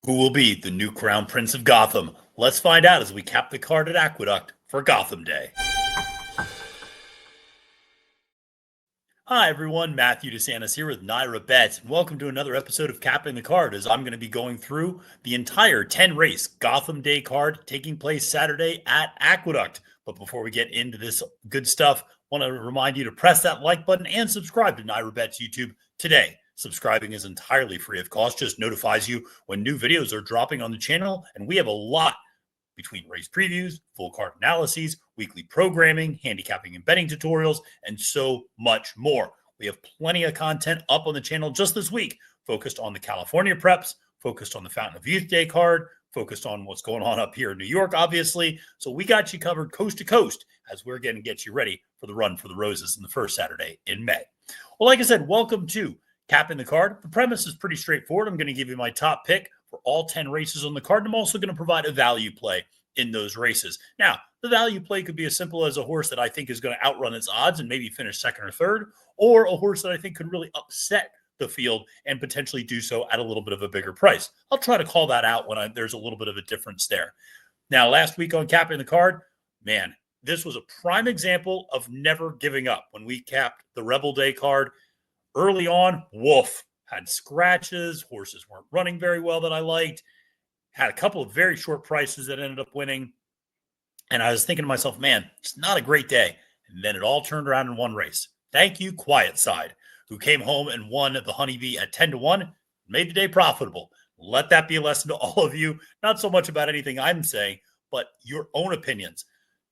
Who will be the new Crown Prince of Gotham? Let's find out as we cap the card at Aqueduct for Gotham Day. Hi everyone, Matthew DeSantis here with NYRA Bets, and welcome to another episode of Capping the Card as I'm going to be going through the entire 10-race Gotham Day card taking place Saturday at Aqueduct. But before we get into this good stuff, I want to remind you to press that like button and subscribe to NYRA Bets YouTube today. Subscribing is entirely free of cost, just notifies you when new videos are dropping on the channel, and we have a lot between race previews, full card analyses, weekly programming, handicapping and betting tutorials, and so much more. We have plenty of content up on the channel just this week, focused on the California preps, focused on the Fountain of Youth Day card, focused on what's going on up here in New York, obviously. So we got you covered coast to coast as we're going to get you ready for the Run for the Roses in the first Saturday in May. Well, like I said, welcome to Capping the Card. The premise is pretty straightforward. I'm going to give you my top pick for all 10 races on the card. I'm also going to provide a value play in those races. Now, the value play could be as simple as a horse that I think is going to outrun its odds and maybe finish second or third, or a horse that I think could really upset the field and potentially do so at a little bit of a bigger price. I'll try to call that out when there's a little bit of a difference there. Now, last week on Capping the Card, man, this was a prime example of never giving up. When we capped the Rebel Day card, early on, woof, had scratches. Horses weren't running very well that I liked. Had a couple of very short prices that ended up winning. And I was thinking to myself, man, it's not a great day. And then it all turned around in one race. Thank you, Quiet Side, who came home and won the Honeybee at 10-1, made the day profitable. Let that be a lesson to all of you, not so much about anything I'm saying, but your own opinions.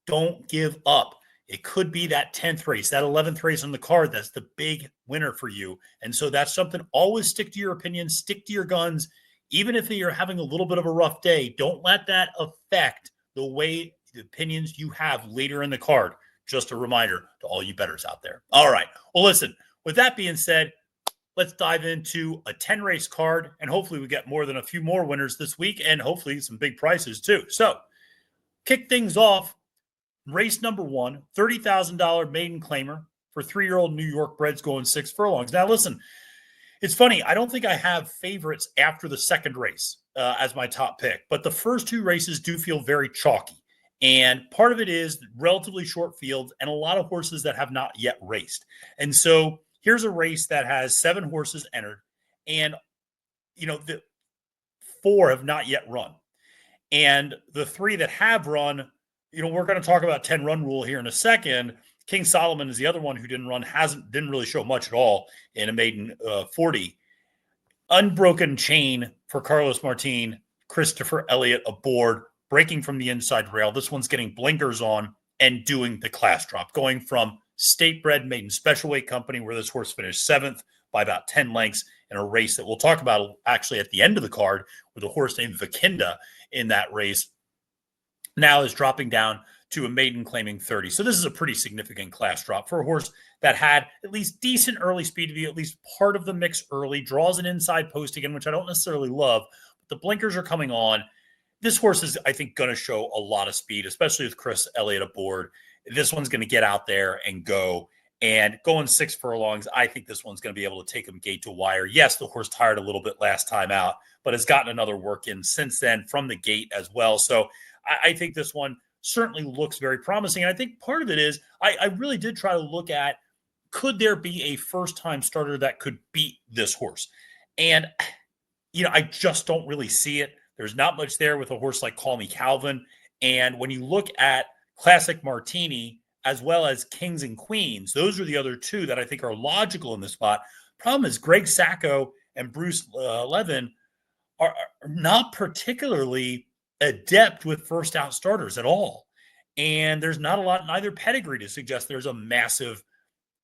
Don't give up. It could be that 10th race, that 11th race on the card. That's the big winner for you. And so that's something, always stick to your opinions, stick to your guns. Even if you're having a little bit of a rough day, don't let that affect the way the opinions you have later in the card. Just a reminder to all you bettors out there. All right. Well, listen, with that being said, let's dive into a 10-race card, and hopefully we get more than a few more winners this week and hopefully some big prices too. So kick things off. Race number one, $30,000 maiden claimer for 3-year-old New York breds going 6 furlongs. Now, listen, it's funny. I don't think I have favorites after the second race as my top pick, but the first 2 races do feel very chalky. And part of it is relatively short fields and a lot of horses that have not yet raced. And so here's a race that has 7 horses entered, and the 4 have not yet run. And the 3 that have run, we're going to talk about 10-run rule here in a second. King Solomon is the other one who didn't run, didn't really show much at all in a maiden 40. Unbroken chain for Carlos Martin, Christopher Elliott aboard, breaking from the inside rail. This one's getting blinkers on and doing the class drop, going from state bred maiden special weight company, where this horse finished 7th by about 10 lengths in a race that we'll talk about actually at the end of the card, with a horse named Vakinda in that race, now is dropping down to a maiden claiming 30. So this is a pretty significant class drop for a horse that had at least decent early speed to be at least part of the mix early, draws an inside post again, which I don't necessarily love, but the blinkers are coming on. This horse is, I think, going to show a lot of speed, especially with Chris Elliott aboard. This one's going to get out there and go. And going 6 furlongs, I think this one's going to be able to take him gate to wire. Yes, the horse tired a little bit last time out, but has gotten another work in since then from the gate as well. So I think this one certainly looks very promising. And I think part of it is I really did try to look at, could there be a first-time starter that could beat this horse? And, I just don't really see it. There's not much there with a horse like Call Me Calvin. And when you look at Classic Martini as well as Kings and Queens, those are the other 2 that I think are logical in this spot. Problem is Greg Sacco and Bruce Levin are not particularly adept with first out starters at all. And there's not a lot in either pedigree to suggest there's a massive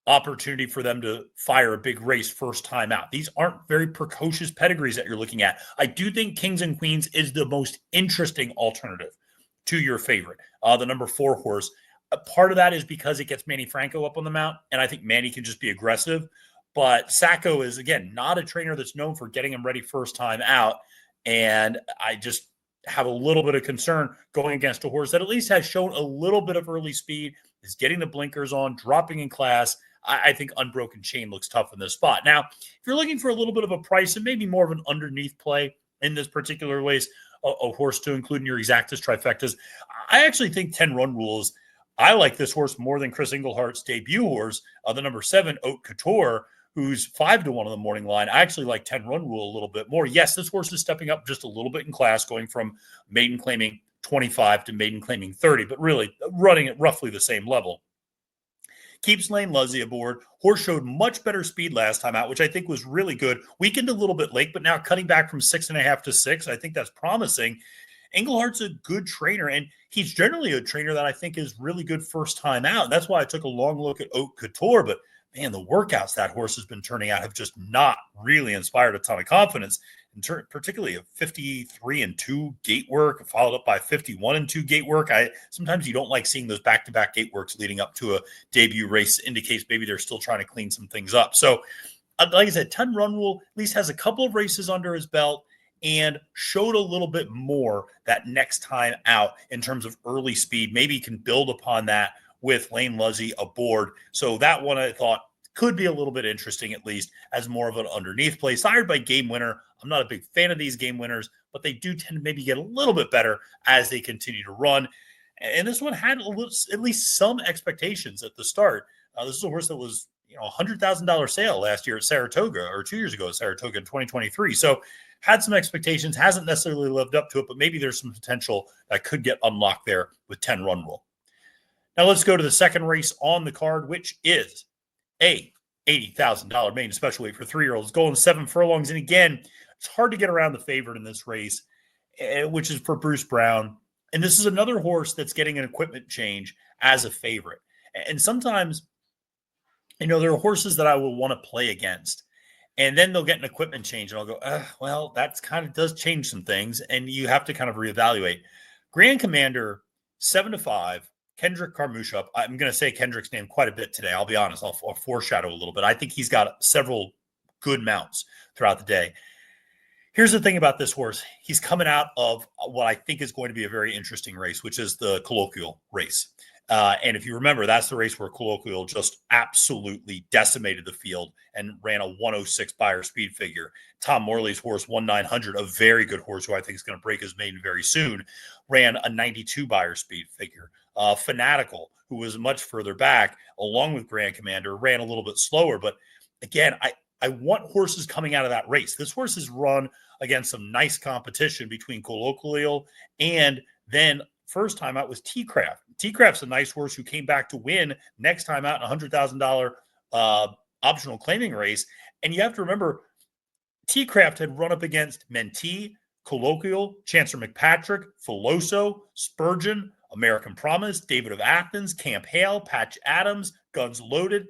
opportunity for them to fire a big race first time out. These aren't very precocious pedigrees that you're looking at. I do think Kings and Queens is the most interesting alternative to your favorite, the number 4 horse. Part of that is because it gets Manny Franco up on the mount, and I think Manny can just be aggressive. But Sacco is, again, not a trainer that's known for getting him ready first time out. And I just have a little bit of concern going against a horse that at least has shown a little bit of early speed, is getting the blinkers on, dropping in class. I think Unbroken Chain looks tough in this spot. Now, if you're looking for a little bit of a price and maybe more of an underneath play, in this particular race, a horse to include in your exactas, trifectas. I actually think 10 run rules. I like this horse more than Chris Englehart's debut horse, the number 7, Haute Couture, who's 5-1 on the morning line. I actually like 10 run rule a little bit more. Yes, this horse is stepping up just a little bit in class, going from maiden claiming 25 to maiden claiming 30, but really running at roughly the same level. Keeps Lane Luzzy aboard. Horse showed much better speed last time out, which I think was really good. Weakened a little bit late, but now cutting back from 6.5 to 6. I think that's promising. Englehart's a good trainer, and he's generally a trainer that I think is really good first time out. And that's why I took a long look at Haute Couture. But man, the workouts that horse has been turning out have just not really inspired a ton of confidence. Particularly a 53-2 gate work, followed up by 51-2 gate work. Sometimes you don't like seeing those back-to-back gate works leading up to a debut race. Indicates maybe they're still trying to clean some things up. So, like I said, 10 run rule at least has a couple of races under his belt and showed a little bit more that next time out in terms of early speed. Maybe he can build upon that with Lane Luzzy aboard. So that one I thought could be a little bit interesting, at least as more of an underneath play. Sired by Game Winner. I'm not a big fan of these Game Winners, but they do tend to maybe get a little bit better as they continue to run. And this one had at least some expectations at the start. This is a horse that was, $100,000 sale last year at Saratoga, or 2 years ago at Saratoga in 2023. So had some expectations, hasn't necessarily lived up to it, but maybe there's some potential that could get unlocked there with 10 run rule. Now let's go to the second race on the card, which is a $80,000 maiden special weight for 3-year-olds going 7 furlongs. And again, it's hard to get around the favorite in this race, which is for Bruce Brown. And this is another horse that's getting an equipment change as a favorite. And sometimes, there are horses that I will want to play against. And then they'll get an equipment change. And I'll go, well, that kind of does change some things. And you have to kind of reevaluate. Grand Commander, 7-5. Kendrick Carmouche. I'm going to say Kendrick's name quite a bit today. I'll be honest. I'll foreshadow a little bit. I think he's got several good mounts throughout the day. Here's the thing about this horse. He's coming out of what I think is going to be a very interesting race, which is the Colloquial race. And if you remember, that's the race where Colloquial just absolutely decimated the field and ran a 106 Beyer speed figure. Tom Morley's horse, 1/900, a very good horse who I think is going to break his maiden very soon, ran a 92 Beyer speed figure. Fanatical, who was much further back, along with Grand Commander, ran a little bit slower. But again, I want horses coming out of that race. This horse has run against some nice competition between Colloquial and then first time out was T-Craft. T-Craft's a nice horse who came back to win next time out in a $100,000 optional claiming race. And you have to remember, T-Craft had run up against Mentee, Colloquial, Chancellor McPatrick, Filoso, Spurgeon, American Promise, David of Athens, Camp Hale, Patch Adams, Guns Loaded,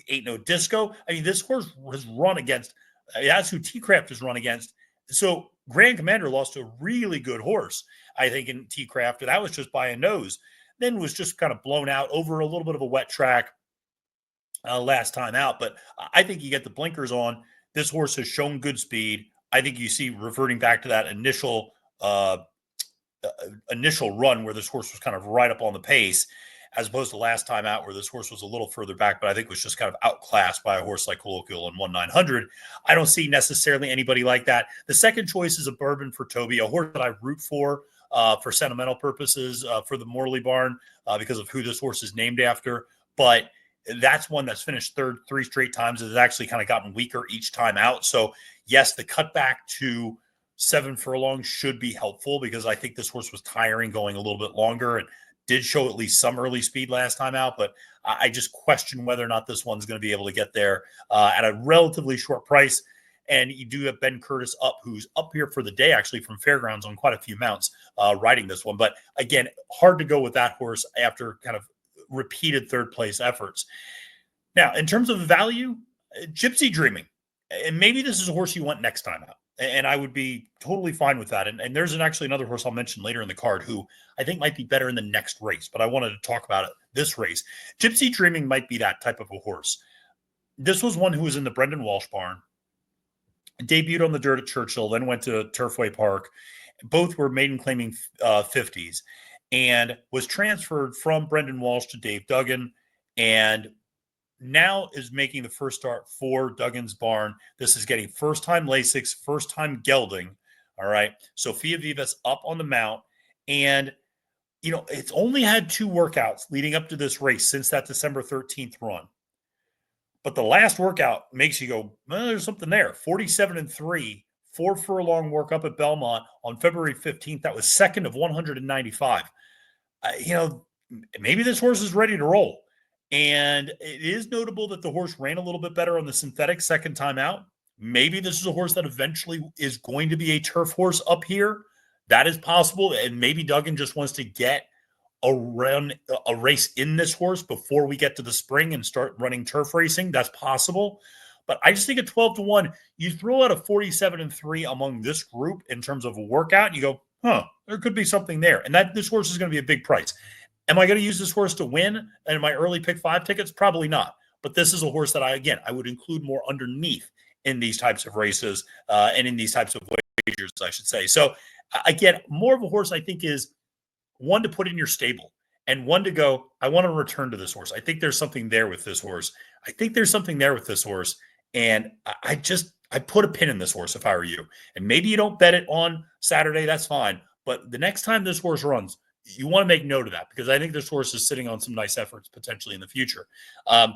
Ain't No Disco. I mean, this horse has run against, that's who T-Craft has run against. So Grand Commander lost a really good horse, I think, in T-Craft. That was just by a nose. Then was just kind of blown out over a little bit of a wet track last time out. But I think you get the blinkers on. This horse has shown good speed. I think you see reverting back to that initial run where this horse was kind of right up on the pace, as opposed to last time out where this horse was a little further back, but I think was just kind of outclassed by a horse like Colloquial in 1/900. I don't see necessarily anybody like that. The second choice is a Bourbon for Toby, a horse that I root for sentimental purposes for the Morley barn because of who this horse is named after. But that's one that's finished third 3 straight times. It has actually kind of gotten weaker each time out. So yes, the cutback to 7 furlongs should be helpful because I think this horse was tiring going a little bit longer and did show at least some early speed last time out. But I just question whether or not this one's going to be able to get there at a relatively short price. And you do have Ben Curtis who's up here for the day, actually, from Fairgrounds on quite a few mounts riding this one. But again, hard to go with that horse after kind of repeated third place efforts. Now, in terms of value, Gypsy Dreaming. And maybe this is a horse you want next time out. And I would be totally fine with that. And there's actually another horse I'll mention later in the card who I think might be better in the next race. But I wanted to talk about it this race. Gypsy Dreaming might be that type of a horse. This was one who was in the Brendan Walsh barn, debuted on the dirt at Churchill, then went to Turfway Park. Both were maiden claiming 50s and was transferred from Brendan Walsh to Dave Duggan and now is making the first start for Duggan's barn. This is getting first-time Lasix, first-time gelding, All right. Sophia Vivas up on the mount. And, it's only had 2 workouts leading up to this race since that December 13th run. But the last workout makes you go, well, there's something there. 47-3, 4 furlong work up at Belmont on February 15th. That was second of 195. Maybe this horse is ready to roll. And it is notable that the horse ran a little bit better on the synthetic second time out. Maybe this is a horse that eventually is going to be a turf horse up here. That is possible. And maybe Duggan just wants to get a race in this horse before we get to the spring and start running turf racing. That's possible. But I just think at 12-1, you throw out a 47-3 among this group in terms of a workout, and you go, there could be something there. And that this horse is going to be a big price. Am I going to use this horse to win in my early pick 5 tickets? Probably not. But this is a horse that I would include more underneath in these types of races and in these types of wagers, I should say. So again, more of a horse I think is one to put in your stable and one to go, I want to return to this horse. I think there's something there with this horse. And I put a pin in this horse if I were you. And maybe you don't bet it on Saturday. That's fine. But the next time this horse runs, you want to make note of that because I think this horse is sitting on some nice efforts potentially in the future. I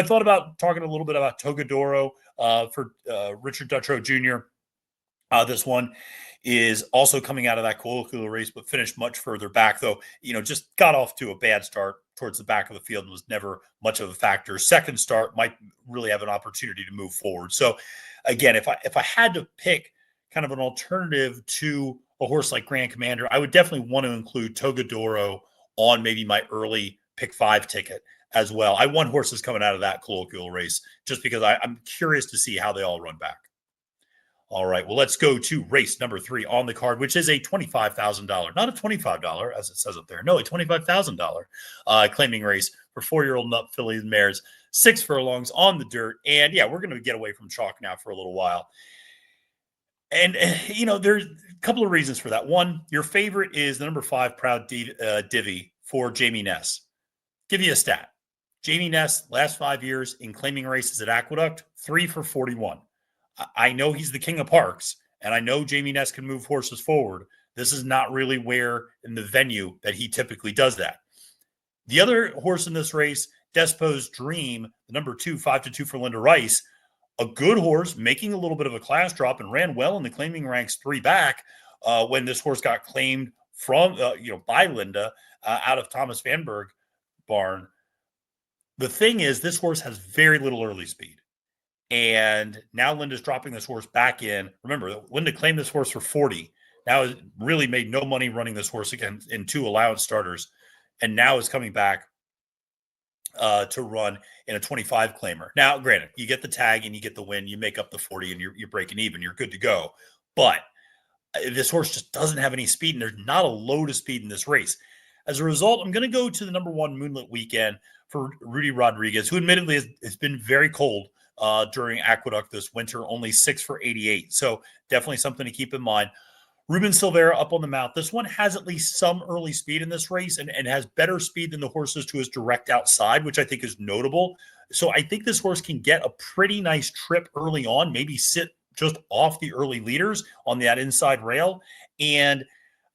thought about talking a little bit about Togadoro for Richard Dutrow Jr. This one is also coming out of that colloquial race, but finished much further back, though, just got off to a bad start towards the back of the field and was never much of a factor. Second start might really have an opportunity to move forward. So again, if I had to pick kind of an alternative to a horse like Grand Commander, I would definitely want to include Togadoro on maybe my early pick 5 ticket as well. I want horses coming out of that colloquial race just because I'm curious to see how they all run back. All right, well, let's go to race number 3 on the card, which is a $25,000, not a $25 as it says up there. No, a $25,000 claiming race for 4-year-old nut fillies and mares, 6 furlongs on the dirt. And yeah, we're going to get away from chalk now for a little while. And, there's a couple of reasons for that. One, your favorite is the number 5 Proud Divvy for Jamie Ness. Give you a stat. Jamie Ness, last 5 years in claiming races at Aqueduct, 3 for 41. I know he's the king of parks, and I know Jamie Ness can move horses forward. This is not really where in the venue that he typically does that. The other horse in this race, Despo's Dream, the number 2, 5-2 for Linda Rice, a good horse making a little bit of a class drop and ran well in the claiming ranks 3 back when this horse got claimed from, by Linda out of Thomas Vanberg barn. The thing is, this horse has very little early speed. And now Linda's dropping this horse back in. Remember, Linda claimed this horse for 40. Now has really made no money running this horse again in 2 allowance starters. And now is coming back to run in a 25 claimer. Now, granted, you get the tag and you get the win. You make up the 40 and you're breaking even. You're good to go. But this horse just doesn't have any speed, and there's not a load of speed in this race. As a result, I'm going to go to the number 1 Moonlit Weekend for Rudy Rodriguez, who admittedly has been very cold during Aqueduct this winter, only 6 for 88. So definitely something to keep in mind. Ruben Silvera up on the mount. This one has at least some early speed in this race and has better speed than the horses to his direct outside, which I think is notable. So I think this horse can get a pretty nice trip early on, maybe sit just off the early leaders on that inside rail. And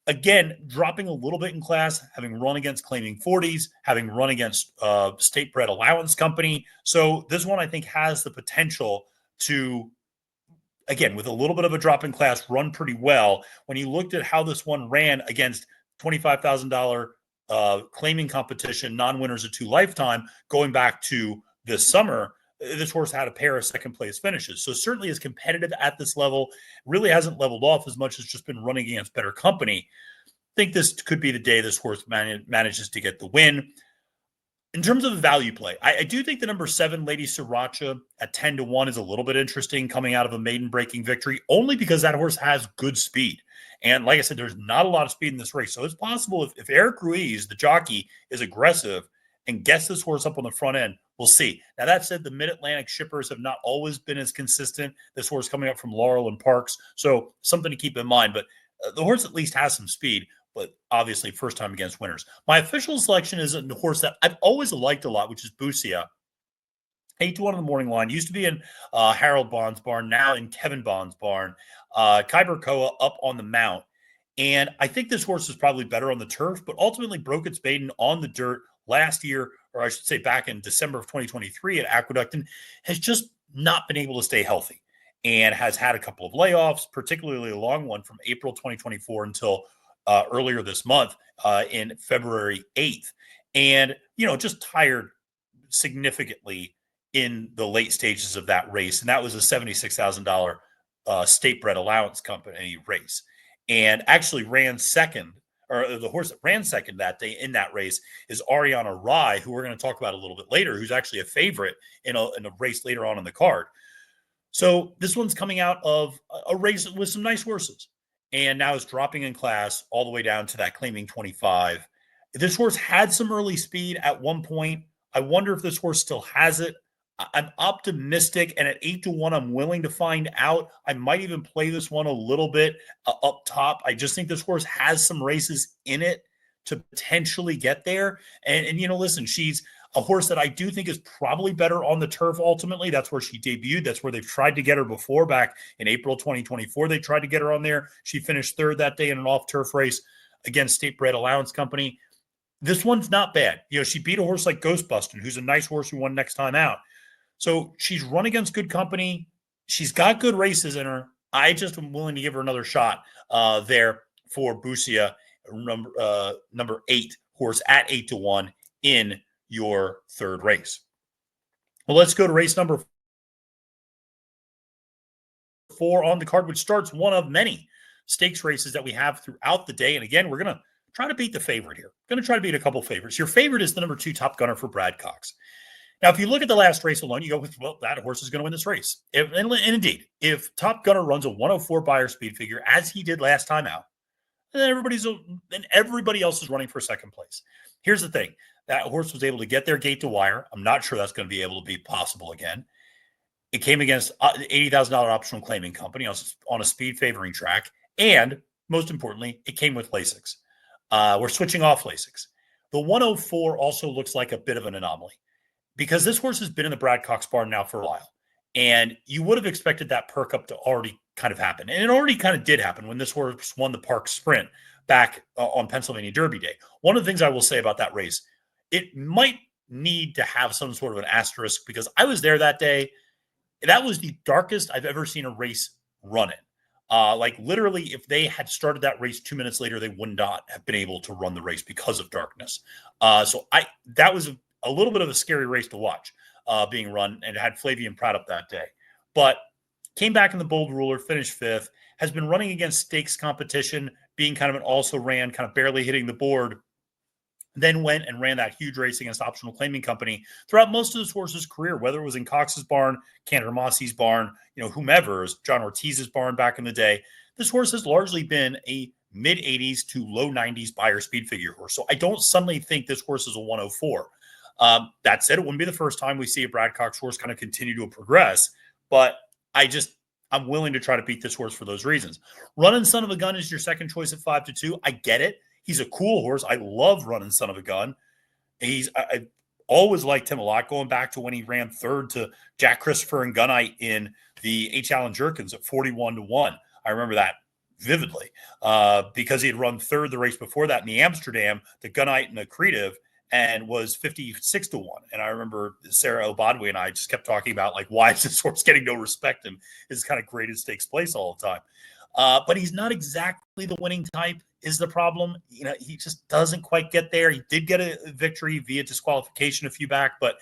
again, dropping a little bit in class, having run against claiming 40s, having run against State Bred Allowance Company. So this one, I think, has the potential to, again, with a little bit of a drop in class, run pretty well. When you looked at how this one ran against $25,000 claiming competition, non-winners of 2 lifetime, going back to this summer, this horse had a pair of second-place finishes. So certainly is competitive at this level, really hasn't leveled off as much as just been running against better company. I think this could be the day this horse manages to get the win. In terms of the value play, I do think the number 7, Lady Sriracha, at 10-1 is a little bit interesting coming out of a maiden-breaking victory, only because that horse has good speed. And like I said, there's not a lot of speed in this race. So it's possible if Eric Ruiz, the jockey, is aggressive and gets this horse up on the front end, we'll see. Now, that said, the Mid-Atlantic shippers have not always been as consistent. This horse coming up from Laurel and Parks. So something to keep in mind. But the horse at least has some speed, but obviously first time against winners. My official selection is a horse that I've always liked a lot, which is Busia. 8-1 in the morning line. Used to be in Harold Bond's barn, now in Kevin Bond's barn. Kyber Koa up on the mount. And I think this horse is probably better on the turf, but ultimately broke its maiden on the dirt last year, or I should say back in December of 2023 at Aqueduct, and has just not been able to stay healthy and has had a couple of layoffs, particularly a long one from April 2024 until earlier this month in February 8th. And, just tired significantly in the late stages of that race. And that was a $76,000 state bred allowance company race. And actually ran second, or the horse that ran second that day in that race is Ariana Rye, who we're going to talk about a little bit later, who's actually a favorite in a race later on in the card. So this one's coming out of a race with some nice horses. And now it's dropping in class all the way down to that claiming 25. This horse had some early speed at one point. I wonder if this horse still has it. I'm optimistic, and at 8-1, I'm willing to find out. I might even play this one a little bit up top. I just think this horse has some races in it to potentially get there. And listen, she's a horse that I do think is probably better on the turf ultimately. That's where she debuted. That's where they've tried to get her before. Back in April 2024, they tried to get her on there. She finished third that day in an off-turf race against State Bred Allowance Company. This one's not bad. She beat a horse like Ghostbustin', who's a nice horse who won next time out. So she's run against good company. She's got good races in her. I just am willing to give her another shot there for Busher, number 8 horse at 8-1 in your third race. Well, let's go to race number 4 on the card, which starts one of many stakes races that we have throughout the day. And again, we're going to try to beat the favorite here. Going to try to beat a couple favorites. Your favorite is the number 2 Top Gunner for Brad Cox. Now, if you look at the last race alone, you go with, well, that horse is going to win this race. And indeed, if Top Gunner runs a 104 Beyer speed figure, as he did last time out, then everybody else is running for second place. Here's the thing. That horse was able to get their gate to wire. I'm not sure that's going to be able to be possible again. It came against $80,000 optional claiming company on a speed favoring track. And most importantly, it came with Lasix. We're switching off Lasix. The 104 also looks like a bit of an anomaly, because this horse has been in the Brad Cox barn now for a while. And you would have expected that perk up to already kind of happen. And it already kind of did happen when this horse won the Park Sprint back on Pennsylvania Derby Day. One of the things I will say about that race, it might need to have some sort of an asterisk, because I was there that day. That was the darkest I've ever seen a race run in. Like literally, if they had started that race 2 minutes later, they would not have been able to run the race because of darkness. So that was a little bit of a scary race to watch being run, and it had Flavian Pratt up that day. But came back in the Bold Ruler, finished 5th, has been running against stakes competition, being kind of an also-ran, kind of barely hitting the board, then went and ran that huge race against Optional Claiming Company throughout most of this horse's career, whether it was in Cox's barn, Cantor Mossie's barn, whomever's, John Ortiz's barn back in the day. This horse has largely been a mid-80s to low 90s Beyer speed figure horse. So I don't suddenly think this horse is a 104. That said, it wouldn't be the first time we see a Brad Cox horse kind of continue to progress, but I'm willing to try to beat this horse for those reasons. Running Son of a Gun is your second choice at 5-2. I get it. He's a cool horse. I love Running Son of a Gun. I always liked him a lot, going back to when he ran third to Jack Christopher and Gunite in the H. Allen Jerkins at 41-1. I remember that vividly because he had run third the race before that in the Amsterdam, the Gunite and the Creative, and was 56-1. And I remember Sarah Obadwe and I just kept talking about, like, why is this horse getting no respect and is kind of graded stakes place all the time. But he's not exactly the winning type is the problem. He just doesn't quite get there. He did get a victory via disqualification a few back, but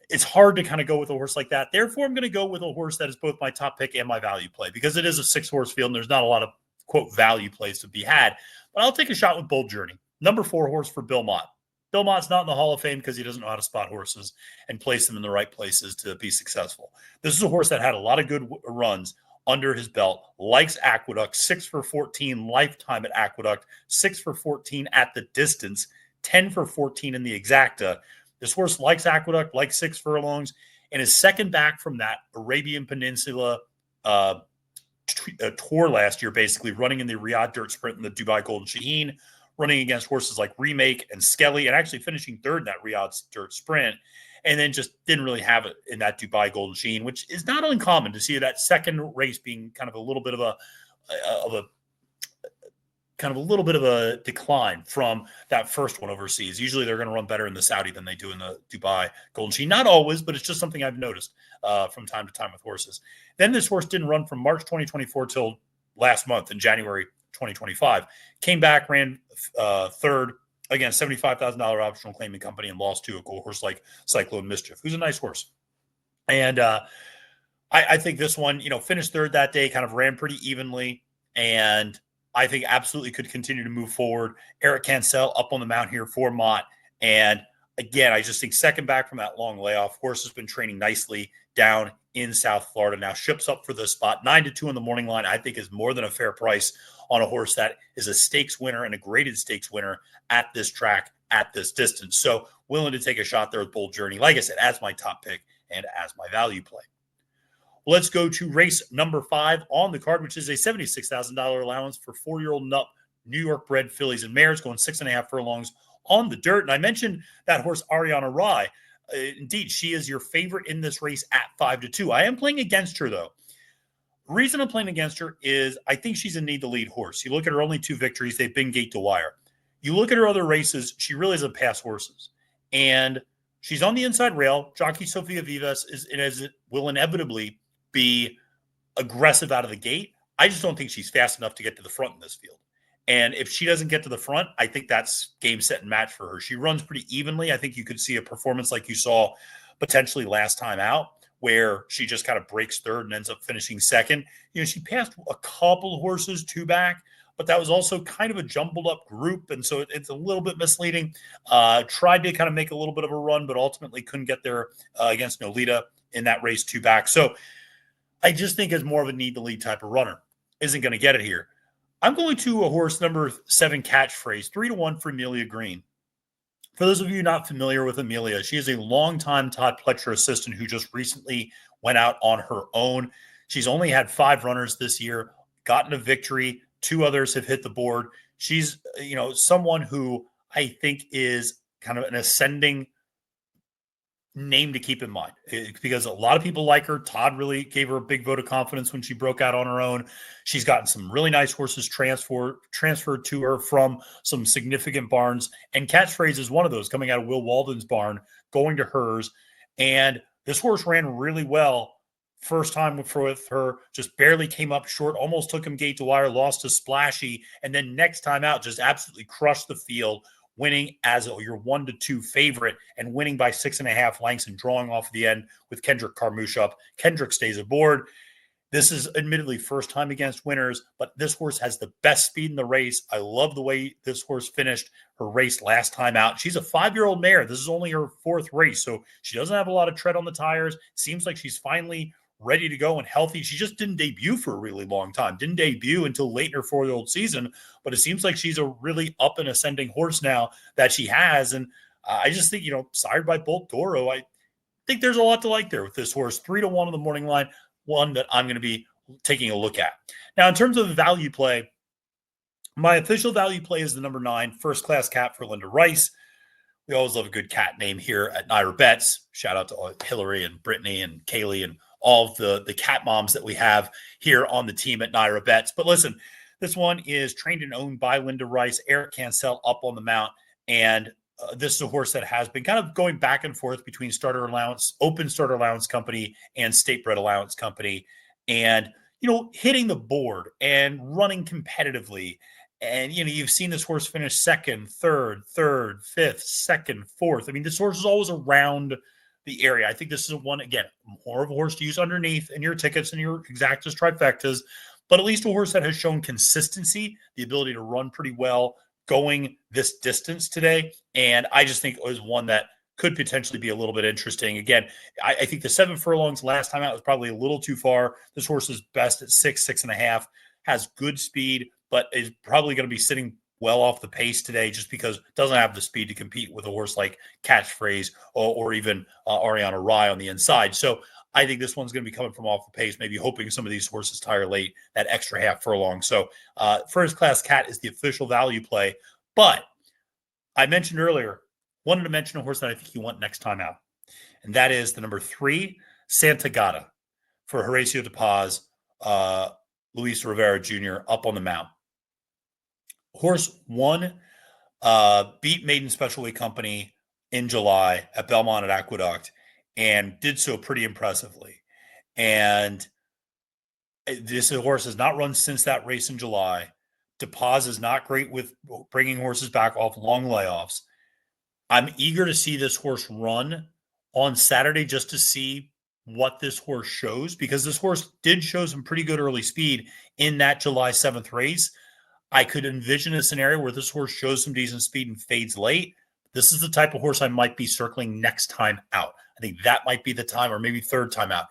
it's hard to kind of go with a horse like that. Therefore, I'm going to go with a horse that is both my top pick and my value play, because it is a 6-horse field and there's not a lot of, quote, value plays to be had. But I'll take a shot with Bold Journey. Number 4 horse for Bill Mott. Bill Mott's not in the Hall of Fame because he doesn't know how to spot horses and place them in the right places to be successful. This is a horse that had a lot of good runs under his belt, likes Aqueduct, 6 for 14 lifetime at Aqueduct, 6 for 14 at the distance, 10 for 14 in the exacta. This horse likes Aqueduct, likes 6 furlongs, and is second back from that Arabian Peninsula tour last year, basically running in the Riyadh Dirt Sprint and the Dubai Golden Shaheen, running against horses like Remake and Skelly, and actually finishing third in that Riyadh Dirt Sprint. and then just didn't really have it in that Dubai Golden Sheen, which is not uncommon to see that second race being kind of a little bit of a decline from that first one overseas. Usually they're going to run better in the Saudi than they do in the Dubai Golden Sheen. Not always, but it's just something I've noticed from time to time with horses. Then this horse didn't run from March 2024 till last month in January 2025. Came back, ran third against $75,000 optional claiming company and lost to a horse like Cyclone Mischief, who's a nice horse. And I think this one, finished third that day, kind of ran pretty evenly, and I think absolutely could continue to move forward. Eric Cancel up on the mount here for Mott. And again, I just think second back from that long layoff. Horse has been training nicely down in South Florida. Now ships up for the spot. 9-2 on the morning line, I think, is more than a fair price on a horse that is a stakes winner and a graded stakes winner at this track, at this distance. So willing to take a shot there with Bold Journey, like I said, as my top pick and as my value play. Let's go to race number 5 on the card, which is a $76,000 allowance for 4-year-old and up New York bred fillies and mares, going 6.5 furlongs on the dirt. And I mentioned that horse, Ariana Rye. Indeed, she is your favorite in this race at 5-2. I am playing against her, though. The reason I'm playing against her is I think she's a need-to-lead horse. You look at her only 2 victories. They've been gate to wire. You look at her other races, she really doesn't pass horses. And she's on the inside rail. Jockey Sofia Vivas will inevitably be aggressive out of the gate. I just don't think she's fast enough to get to the front in this field. And if she doesn't get to the front, I think that's game, set, and match for her. She runs pretty evenly. I think you could see a performance like you saw potentially last time out, where she just kind of breaks third and ends up finishing second. She passed a couple of horses 2 back, but that was also kind of a jumbled up group. And so it's a little bit misleading. Tried to kind of make a little bit of a run, but ultimately couldn't get there against Nolita in that race 2 back. So I just think it's more of a need-to-lead type of runner. Isn't going to get it here. I'm going to a horse number 7, Catchphrase, 3-1 for Amelia Green. For those of you not familiar with Amelia, she is a longtime Todd Pletcher assistant who just recently went out on her own. She's only had 5 runners this year, gotten a victory. 2 others have hit the board. She's, someone who I think is kind of an ascending name to keep in mind, because a lot of people like her. Todd really gave her a big vote of confidence when she broke out on her own. She's gotten some really nice horses transferred to her from some significant barns, and Catchphrase is one of those, coming out of Will Walden's barn, going to hers. And this horse ran really well first time with her, just barely came up short, almost took him gate to wire, lost to Splashy, and then next time out just absolutely crushed the field, winning as your 1-2 favorite and winning by 6.5 lengths and drawing off the end with Kendrick Carmouche up. Kendrick stays aboard. This is admittedly first time against winners, but this horse has the best speed in the race. I love the way this horse finished her race last time out. She's a 5-year-old mare. This is only her 4th race, so she doesn't have a lot of tread on the tires. Seems like she's finally ready to go and healthy. She just didn't debut for a really long time. Didn't debut until late in her 4-year-old season, but it seems like she's a really up and ascending horse now that she has. And I just think, sired by Bolt Doro, I think there's a lot to like there with this horse. 3-1 on the morning line, one that I'm going to be taking a look at. Now, in terms of the value play, my official value play is the number 9, First Class Cat for Linda Rice. We always love a good cat name here at NYRA Bets. Shout out to Hillary and Brittany and Kaylee and all of the cat moms that we have here on the team at NYRA Bets. But listen, this one is trained and owned by Linda Rice, Eric Cancel up on the mount. And this is a horse that has been kind of going back and forth between starter allowance, open starter allowance company and state bred allowance company. And, hitting the board and running competitively. And, you've seen this horse finish second, third, fifth, second, fourth. I mean, this horse is always around the area. I think this is one, again, more of a horse to use underneath in your tickets and your exactas, trifectas, but at least a horse that has shown consistency, the ability to run pretty well going this distance today. And I just think it was one that could potentially be a little bit interesting. Again, I think the 7 furlongs last time out was probably a little too far. This horse is best at 6.5, has good speed, but is probably going to be sitting well off the pace today just because it doesn't have the speed to compete with a horse like Catchphrase or even Ariana Rye on the inside. So I think this one's going to be coming from off the pace, maybe hoping some of these horses tire late, that extra half furlong. So First Class Cat is the official value play. But I mentioned earlier, wanted to mention a horse that I think you want next time out. and that is the number 3, Santa Gata, for Horacio de Paz, Luis Rivera Jr. up on the mount. Horse 1 beat Maiden Special Weight Company in July at Belmont at Aqueduct and did so pretty impressively. And this horse has not run since that race in July. De Paz is not great with bringing horses back off long layoffs. I'm eager to see this horse run on Saturday just to see what this horse shows, because this horse did show some pretty good early speed in that July 7th race. I could envision a scenario where this horse shows some decent speed and fades late. This is the type of horse I might be circling next time out. I think that might be the time, or maybe third time out.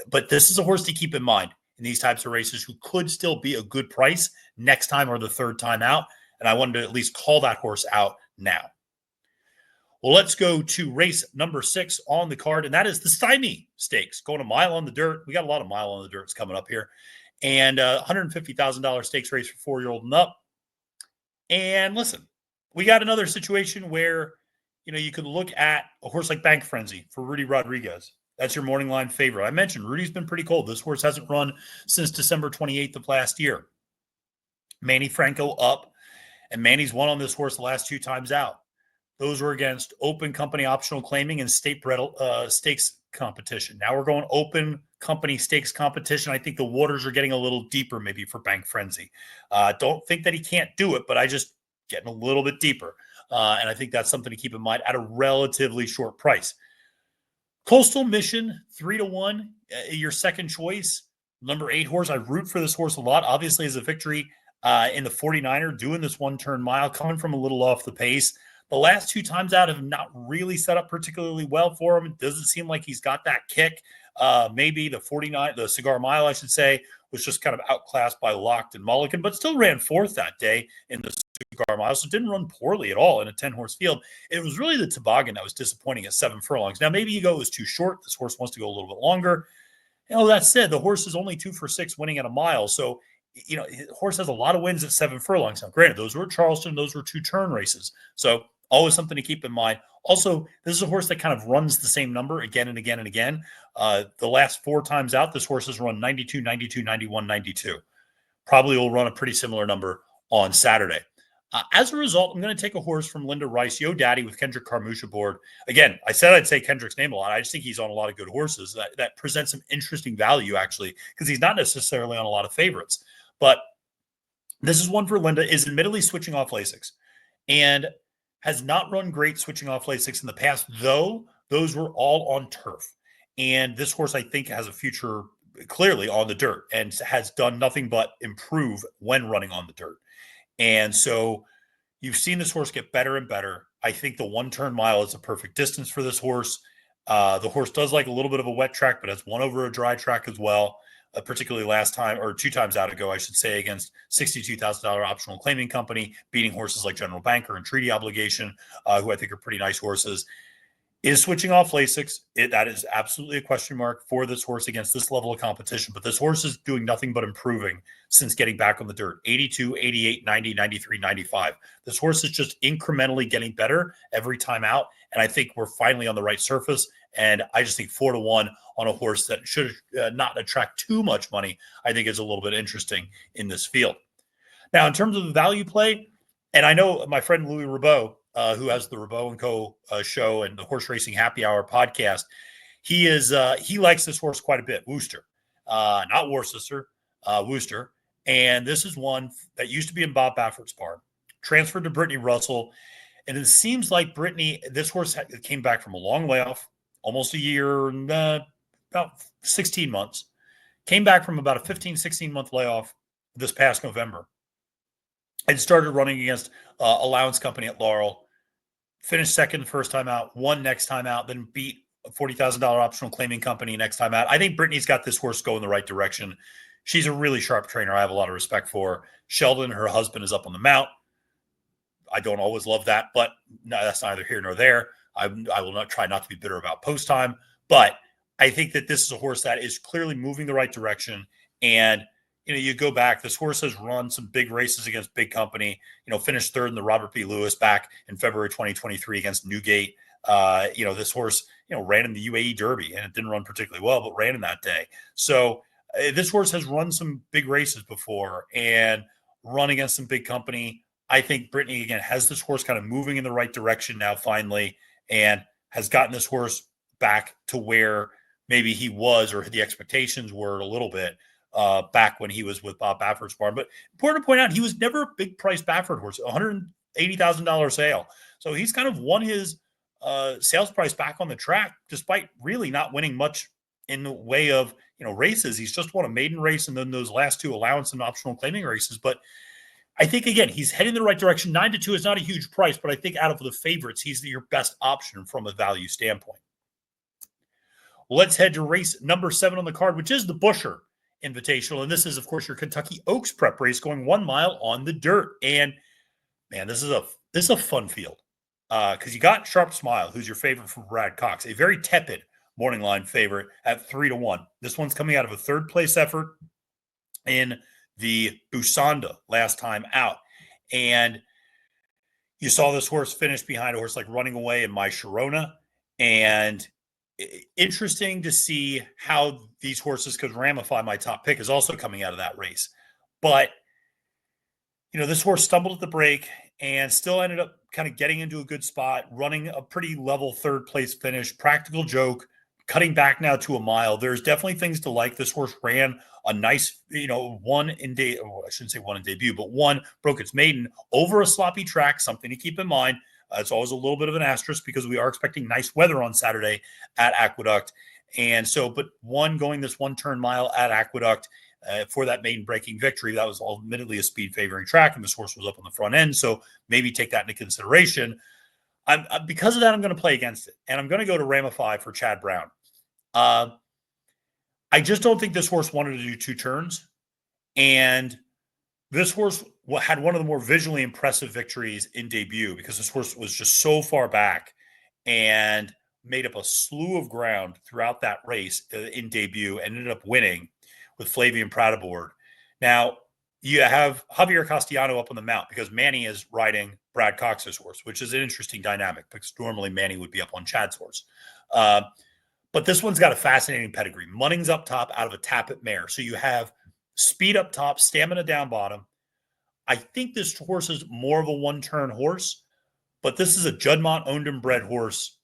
But this is a horse to keep in mind in these types of races who could still be a good price next time or the third time out. And I wanted to at least call that horse out now. Well, let's go to race number 6 on the card, and that is the Stymie Stakes, going a mile on the dirt. We got a lot of mile on the dirts coming up here. And $150,000 stakes race for 4-year-old and up. And listen, we got another situation where, you could look at a horse like Bank Frenzy for Rudy Rodriguez. That's your morning line favorite. I mentioned Rudy's been pretty cold. This horse hasn't run since December 28th of last year. Manny Franco up, and Manny's won on this horse the last 2 times out. Those were against open company optional claiming and state-bred stakes competition. Now we're going open company stakes competition. I think the waters are getting a little deeper maybe for Bank Frenzy. Don't think that he can't do it, but I just getting a little bit deeper. And I think that's something to keep in mind at a relatively short price. Coastal Mission, 3-1, your second choice. Number 8 horse. I root for this horse a lot. Obviously, as a victory in the 49er, doing this 1-turn mile, coming from a little off the pace. The last 2 times out have not really set up particularly well for him. It doesn't seem like he's got that kick. Maybe the Cigar Mile, I should say, was just kind of outclassed by Locked and Mulligan, but still ran 4th that day in the Cigar Mile, so didn't run poorly at all in a 10-horse field. It was really the Toboggan that was disappointing at 7 furlongs. Now, maybe you go, it was too short. This horse wants to go a little bit longer. That said, the horse is only 2 for 6 winning at a mile, so the horse has a lot of wins at 7 furlongs. Now, granted, those were Charleston, those were 2-turn races, so always something to keep in mind. Also, this is a horse that kind of runs the same number again and again and again. The last 4 times out, this horse has run 92, 92, 91, 92. Probably will run a pretty similar number on Saturday. As a result, I'm going to take a horse from Linda Rice, Yo Daddy, with Kendrick Carmouche aboard. Again, I said I'd say Kendrick's name a lot. I just think he's on a lot of good horses that present some interesting value, actually, because he's not necessarily on a lot of favorites. But this is one for Linda, is admittedly switching off Lasix, and has not run great switching off Lasix in the past, though those were all on turf. And this horse, I think, has a future clearly on the dirt and has done nothing but improve when running on the dirt. And so you've seen this horse get better and better. I think the 1-turn mile is a perfect distance for this horse. The horse does like a little bit of a wet track, but has won over a dry track as well. Particularly last time, or 2 times out ago, I should say, against $62,000 optional claiming company, beating horses like General Banker and Treaty Obligation, who I think are pretty nice horses. Is switching off Lasix. That is absolutely a question mark for this horse against this level of competition. But this horse is doing nothing but improving since getting back on the dirt. 82, 88, 90, 93, 95. This horse is just incrementally getting better every time out. And I think we're finally on the right surface. And I just think 4-1 on a horse that should not attract too much money, I think is a little bit interesting in this field. Now, in terms of the value play, and I know my friend Louis Rabeau, who has the Rabeau & Co. Show and the Horse Racing Happy Hour podcast, he likes this horse quite a bit, Wooster. Not Worcester, Wooster. And this is one that used to be in Bob Baffert's barn, transferred to Brittany Russell. And it seems like this horse came back from a long layoff, almost a year, about 16 months. Came back from about a 15, 16-month layoff this past November and started running against Allowance Company at Laurel. Finished second the first time out, won next time out, then beat a $40,000 optional claiming company next time out. I think Brittany's got this horse going the right direction. She's a really sharp trainer I have a lot of respect for. Sheldon, her husband, is up on the mount. I don't always love that, but no, that's neither here nor there. I will not try not to be bitter about post time, but I think that this is a horse that is clearly moving the right direction. And, you go back, this horse has run some big races against big company, finished third in the Robert B. Lewis back in February 2023 against Newgate. This horse, ran in the UAE Derby and it didn't run particularly well, but ran in that day. So this horse has run some big races before and run against some big company. I think Brittany, again, has this horse kind of moving in the right direction now, finally, and has gotten this horse back to where maybe he was, or the expectations were a little bit back when he was with Bob Baffert's barn. But important to point out, he was never a big price Baffert horse, $180,000 sale. So he's kind of won his sales price back on the track, despite really not winning much in the way of races. He's just won a maiden race and then those last two allowance and optional claiming races. But I think, again, he's heading in the right direction. 9-2 is not a huge price, but I think out of the favorites, he's your best option from a value standpoint. Let's head to race number 7 on the card, which is the Busher Invitational. And this is, of course, your Kentucky Oaks prep race going 1 mile on the dirt. And, man, this is a fun field because you got Sharp Smile, who's your favorite from Brad Cox, a very tepid morning line favorite at 3-1. This one's coming out of a third-place effort in the Busanda last time out. And you saw this horse finish behind a horse like Running Away and My Sharona. And interesting to see how these horses could ramify. My top pick is also coming out of that race. But, this horse stumbled at the break and still ended up kind of getting into a good spot, running a pretty level third-place finish. Practical Joke, cutting back now to a mile. There's definitely things to like. This horse ran a nice, one in debut, but one broke its maiden over a sloppy track, something to keep in mind. It's always a little bit of an asterisk because we are expecting nice weather on Saturday at Aqueduct. And so, but one going this 1-turn mile at Aqueduct for that maiden breaking victory, that was admittedly a speed favoring track, and this horse was up on the front end. So maybe take that into consideration. Because of that, I'm going to play against it. And I'm going to go to Ramify for Chad Brown. I just don't think this horse wanted to do 2 turns. And this horse had one of the more visually impressive victories in debut because this horse was just so far back and made up a slew of ground throughout that race in debut and ended up winning with Flavian Proud aboard. Now, you have Javier Castellano up on the mount because Manny is riding Brad Cox's horse, which is an interesting dynamic because normally Manny would be up on Chad's horse. But this one's got a fascinating pedigree. Munning's up top out of a Tappet mare. So you have speed up top, stamina down bottom. I think this horse is more of a 1-turn horse, but this is a Juddmonte owned and bred horse.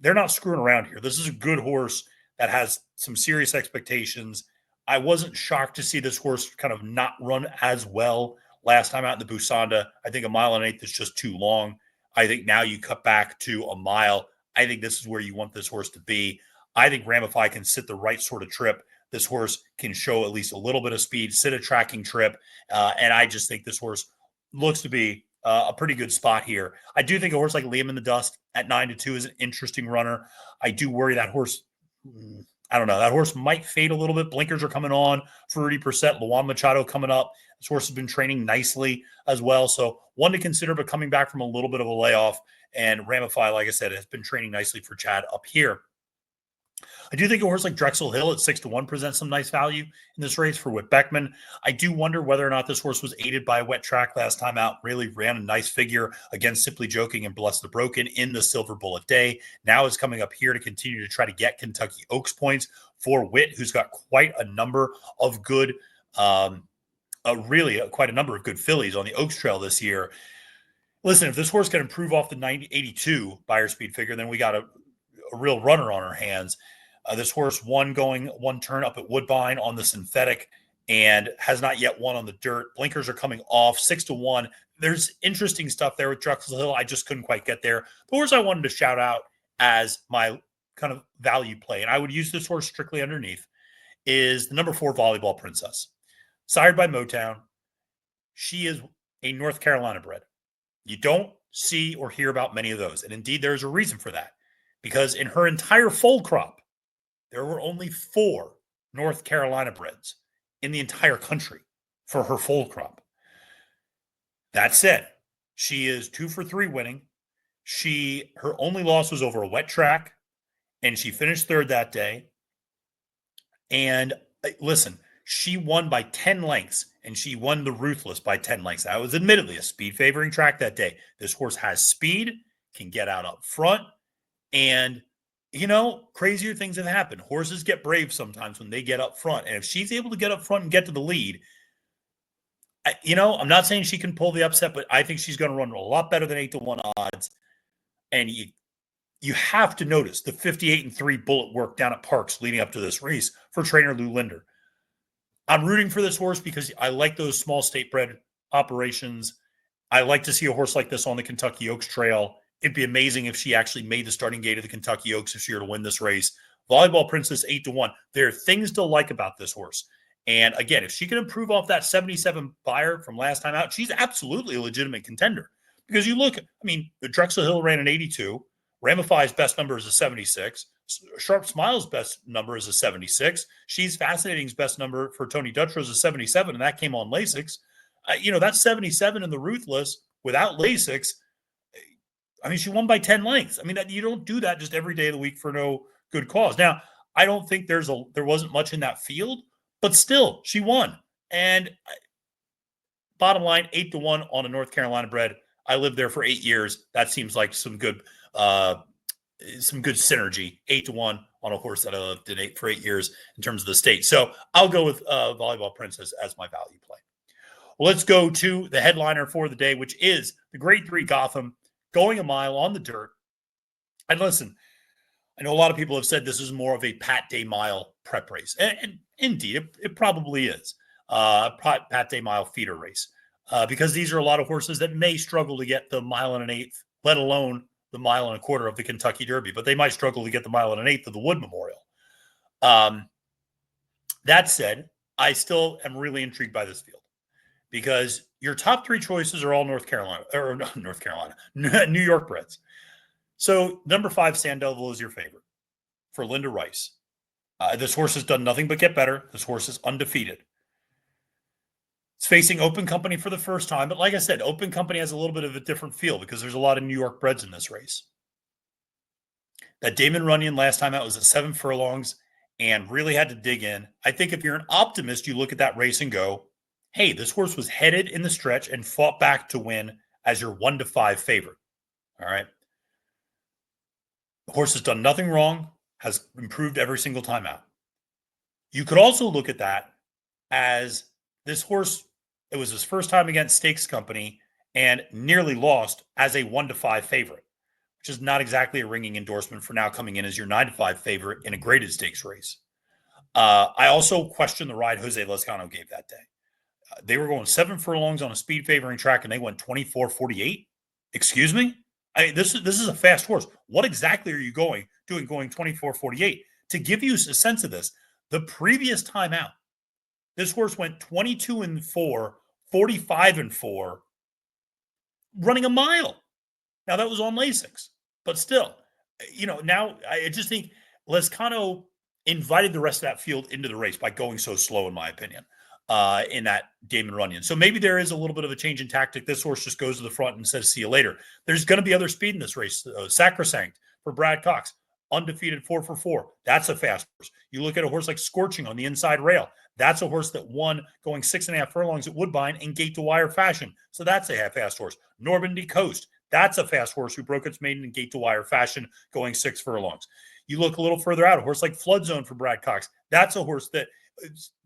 They're not screwing around here. This is a good horse that has some serious expectations. I wasn't shocked to see this horse kind of not run as well last time out in the Busanda. I think 1.8 miles is just too long. I think now you cut back to a mile. I think this is where you want this horse to be. I think Ramify can sit the right sort of trip. This horse can show at least a little bit of speed, sit a tracking trip. And I just think this horse looks to be a pretty good spot here. I do think a horse like Liam in the Dust at 9-2 is an interesting runner. I do worry that horse. I don't know. That horse might fade a little bit. Blinkers are coming on for Rudy Percett. Luan Machado coming up. This horse has been training nicely as well. So one to consider, but coming back from a little bit of a layoff. And Ramify, like I said, has been training nicely for Chad up here. I do think a horse like Drexel Hill at 6-1 presents some nice value in this race for Whit Beckman. I do wonder whether or not this horse was aided by a wet track last time out. Really ran a nice figure against Simply Joking and Bless the Broken in the Silver Bullet Day. Now is coming up here to continue to try to get Kentucky Oaks points for Whit, who's got quite a number of good, quite a number of good fillies on the Oaks Trail this year. Listen, if this horse can improve off the 82 buyer speed figure, then we got a real runner on our hands. This horse won going 1 turn up at Woodbine on the synthetic and has not yet won on the dirt. Blinkers are coming off 6-1. There's interesting stuff there with Drexel Hill. I just couldn't quite get there. The horse I wanted to shout out as my kind of value play, and I would use this horse strictly underneath, is the number 4 Volleyball Princess. Sired by Motown. She is a North Carolina bred. You don't see or hear about many of those. And indeed, there's a reason for that. Because in her entire foal crop, there were only 4 North Carolina breds in the entire country for her foal crop. That said, she is 2 for 3 winning. Her only loss was over a wet track, and she finished 3rd that day. And listen, she won by 10 lengths, and she won the Ruthless by 10 lengths. That was admittedly a speed favoring track that day. This horse has speed, can get out up front, And, crazier things have happened. Horses get brave sometimes when they get up front. And if she's able to get up front and get to the lead, I'm not saying she can pull the upset, but I think she's going to run a lot better than 8-1 odds. And you have to notice the 58-3 bullet work down at Parks leading up to this race for trainer Lou Linder. I'm rooting for this horse because I like those small state bred operations. I like to see a horse like this on the Kentucky Oaks Trail. It'd be amazing if she actually made the starting gate of the Kentucky Oaks if she were to win this race. Volleyball Princess 8-1. There are things to like about this horse. And again, if she can improve off that 77 buyer from last time out, she's absolutely a legitimate contender. Because you look, the Drexel Hill ran an 82. Ramify's best number is a 76. Sharp Smile's best number is a 76. She's Fascinating's best number for Tony Dutra is a 77, and that came on Lasix. That's 77 in the Ruthless without Lasix. She won by 10 lengths. You don't do that just every day of the week for no good cause. Now, I don't think there wasn't much in that field, but still, she won. And bottom line, 8-1 on a North Carolina bred. I lived there for 8 years. That seems like some good synergy. 8-1 on a horse that I lived in for 8 years in terms of the state. So I'll go with Volleyball Princess as my value play. Well, let's go to the headliner for the day, which is the Grade 3 Gotham going a mile on the dirt. And listen, I know a lot of people have said this is more of a Pat Day mile prep race. And indeed, it probably is a Pat Day mile feeder race because these are a lot of horses that may struggle to get the 1 1/8, let alone the 1 1/4 of the Kentucky Derby, but they might struggle to get the 1 1/8 of the Wood Memorial. That said, I still am really intrigued by this field because your top 3 choices are all New York breds. So number 5, Sandoval is your favorite for Linda Rice. This horse has done nothing but get better. This horse is undefeated. It's facing Open Company for the first time. But like I said, Open Company has a little bit of a different feel because there's a lot of New York breds in this race. That Damon Runyon last time out was at 7 furlongs and really had to dig in. I think if you're an optimist, you look at that race and go, hey, this horse was headed in the stretch and fought back to win as your 1-5 favorite. All right. The horse has done nothing wrong, has improved every single time out. You could also look at that as this horse, it was his first time against Stakes Company and nearly lost as a 1-5 favorite, which is not exactly a ringing endorsement for now coming in as your 9-5 favorite in a graded stakes race. I also question the ride Jose Lezcano gave that day. They were going 7 furlongs on a speed favoring track and they went 24-48. Excuse me? This is a fast horse. What exactly are you going 24-48? To give you a sense of this, the previous time out, this horse went 22-4, 45-4, running a mile. Now that was on Lasix, but still, now I just think Lezcano invited the rest of that field into the race by going so slow, in my opinion, in that Damon Runyon. So maybe there is a little bit of a change in tactic. This horse just goes to the front and says, see you later. There's going to be other speed in this race. Sacrosanct for Brad Cox, undefeated 4-4. That's a fast horse. You look at a horse like Scorching on the inside rail. That's a horse that won going 6.5 furlongs at Woodbine in gate to wire fashion. So that's a fast horse. Normandy Coast. That's a fast horse who broke its maiden in gate to wire fashion going 6 furlongs. You look a little further out, a horse like Flood Zone for Brad Cox. That's a horse that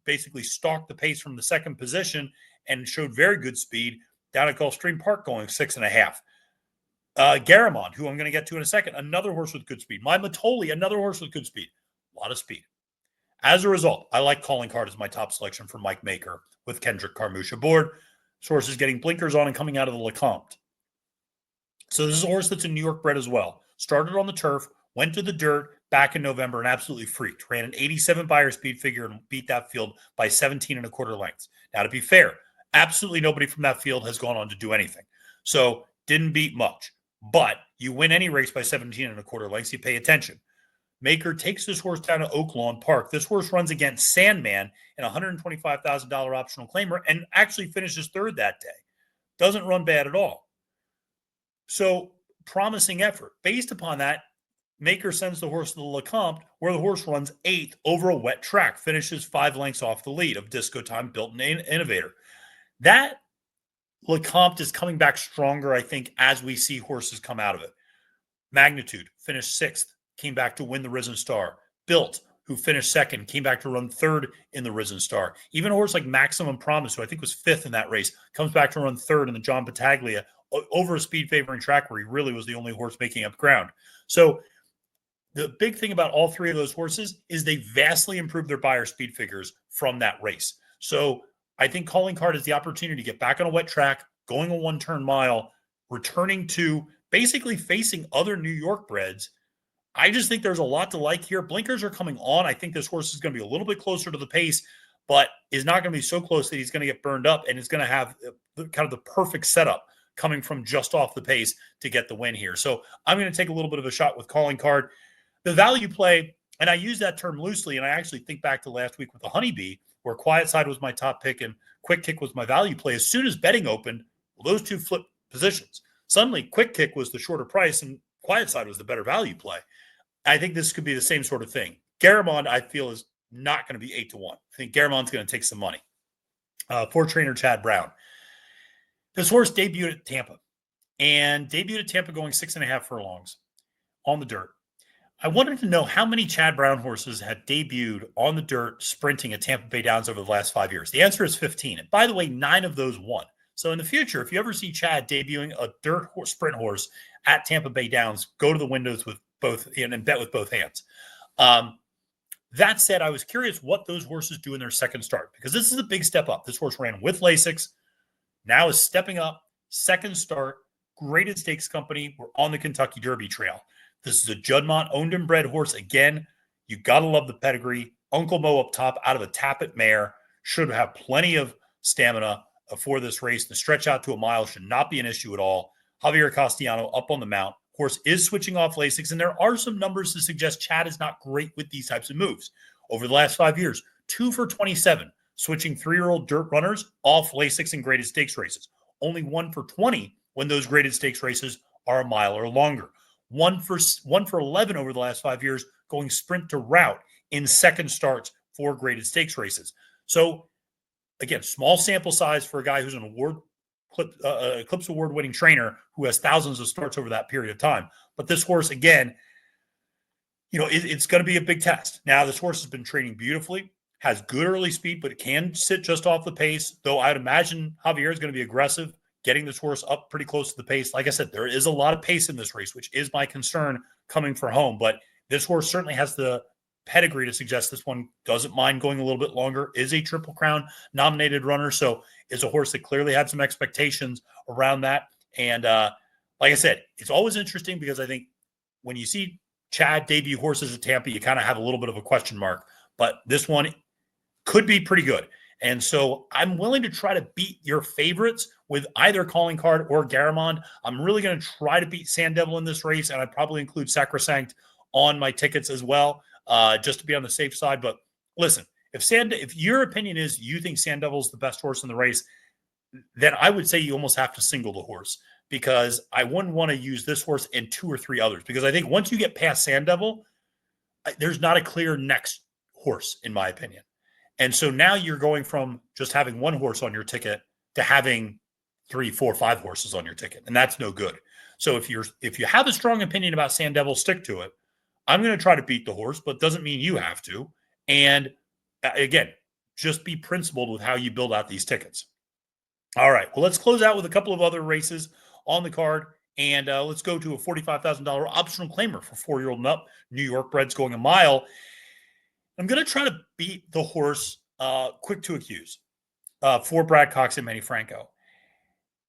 basically stalked the pace from the second position and showed very good speed down at Gulfstream Park going 6.5. Garamond, who I'm going to get to in a second, another horse with good speed. My Matoli, another horse with good speed. A lot of speed. As a result, I like Calling Card as my top selection for Mike Maker with Kendrick Carmouche aboard. This horse is getting blinkers on and coming out of the Lecomte. So this is a horse that's a New York bred as well. Started on the turf, went to the dirt back in November and absolutely freaked. Ran an 87 buyer speed figure and beat that field by 17.25 lengths. Now, to be fair, absolutely nobody from that field has gone on to do anything. So didn't beat much. But you win any race by 17.25 lengths, you pay attention. Maker takes this horse down to Oaklawn Park. This horse runs against Sandman in a $125,000 optional claimer and actually finishes third that day. Doesn't run bad at all. So promising effort. Based upon that, Maker sends the horse to the Lecomte, where the horse runs 8th over a wet track, finishes 5 lengths off the lead of Disco Time, Built Innovator. That Lecomte is coming back stronger, I think, as we see horses come out of it. Magnitude finished 6th, came back to win the Risen Star. Built, who finished 2nd, came back to run 3rd in the Risen Star. Even a horse like Maximum Promise, who I think was 5th in that race, comes back to run 3rd in the John Battaglia over a speed favoring track where he really was the only horse making up ground. So the big thing about all three of those horses is they vastly improved their Beyer speed figures from that race. So I think Calling Card has the opportunity to get back on a wet track, going a one-turn mile, returning to basically facing other New York breds. I just think there's a lot to like here. Blinkers are coming on. I think this horse is going to be a little bit closer to the pace, but is not going to be so close that he's going to get burned up, and is going to have kind of the perfect setup coming from just off the pace to get the win here. So I'm going to take a little bit of a shot with Calling Card. The value play, and I use that term loosely, and I actually think back to last week with the Honeybee, where Quiet Side was my top pick and Quick Kick was my value play. As soon as betting opened, well, those two flipped positions. Suddenly, Quick Kick was the shorter price and Quiet Side was the better value play. I think this could be the same sort of thing. Garamond, I feel, is not going to be 8-1. I think Garamond's going to take some money. For trainer Chad Brown. This horse debuted at Tampa, and debuted at Tampa going 6.5 furlongs on the dirt. I wanted to know how many Chad Brown horses had debuted on the dirt sprinting at Tampa Bay Downs over the last 5 years. The answer is 15. And by the way, 9 of those won. So in the future, if you ever see Chad debuting a dirt sprint horse at Tampa Bay Downs, go to the windows with both and bet with both hands. That said, I was curious what those horses do in their second start, because this is a big step up. This horse ran with Lasix, now is stepping up, second start, graded stakes company. We're on the Kentucky Derby trail. This is a Juddmonte owned and bred horse. Again, you got to love the pedigree. Uncle Mo up top out of a Tappet mare should have plenty of stamina for this race. The stretch out to a mile should not be an issue at all. Javier Castellano up on the mount. Horse is switching off Lasix, and there are some numbers to suggest Chad is not great with these types of moves. Over the last 5 years, 2 for 27, switching 3-year-old dirt runners off Lasix in graded stakes races. Only 1 for 20 when those graded stakes races are a mile or longer. 1 for 11 over the last 5 years going sprint to route in second starts for graded stakes races. So, again, small sample size for a guy who's an Eclipse Award-winning trainer who has thousands of starts over that period of time. But this horse, again, it's going to be a big test. Now, this horse has been training beautifully, has good early speed, but it can sit just off the pace, though I'd imagine Javier is going to be aggressive, getting this horse up pretty close to the pace. Like I said, there is a lot of pace in this race, which is my concern coming for home. But this horse certainly has the pedigree to suggest this one doesn't mind going a little bit longer, is a Triple Crown nominated runner. So is a horse that clearly had some expectations around that. And like I said, it's always interesting because I think when you see Chad debut horses at Tampa, you kind of have a little bit of a question mark. But this one could be pretty good. And so I'm willing to try to beat your favorites with either Calling Card or Garamond. I'm really going to try to beat Sand Devil in this race, and I'd probably include Sacrosanct on my tickets as well, just to be on the safe side. But listen, if your opinion is you think Sand Devil is the best horse in the race, then I would say you almost have to single the horse, because I wouldn't want to use this horse and 2 or 3 others, because I think once you get past Sand Devil, there's not a clear next horse, in my opinion. And so now you're going from just having one horse on your ticket to having 3, 4, 5 horses on your ticket, and that's no good. So if you have a strong opinion about Sand Devil, stick to it. I'm going to try to beat the horse, but doesn't mean you have to. And again, just be principled with how you build out these tickets. All right, well, let's close out with a couple of other races on the card, and let's go to a $45,000 optional claimer for 4-year-old and up. New York breds going a mile. I'm going to try to beat the horse Quick to Accuse for Brad Cox and Manny Franco.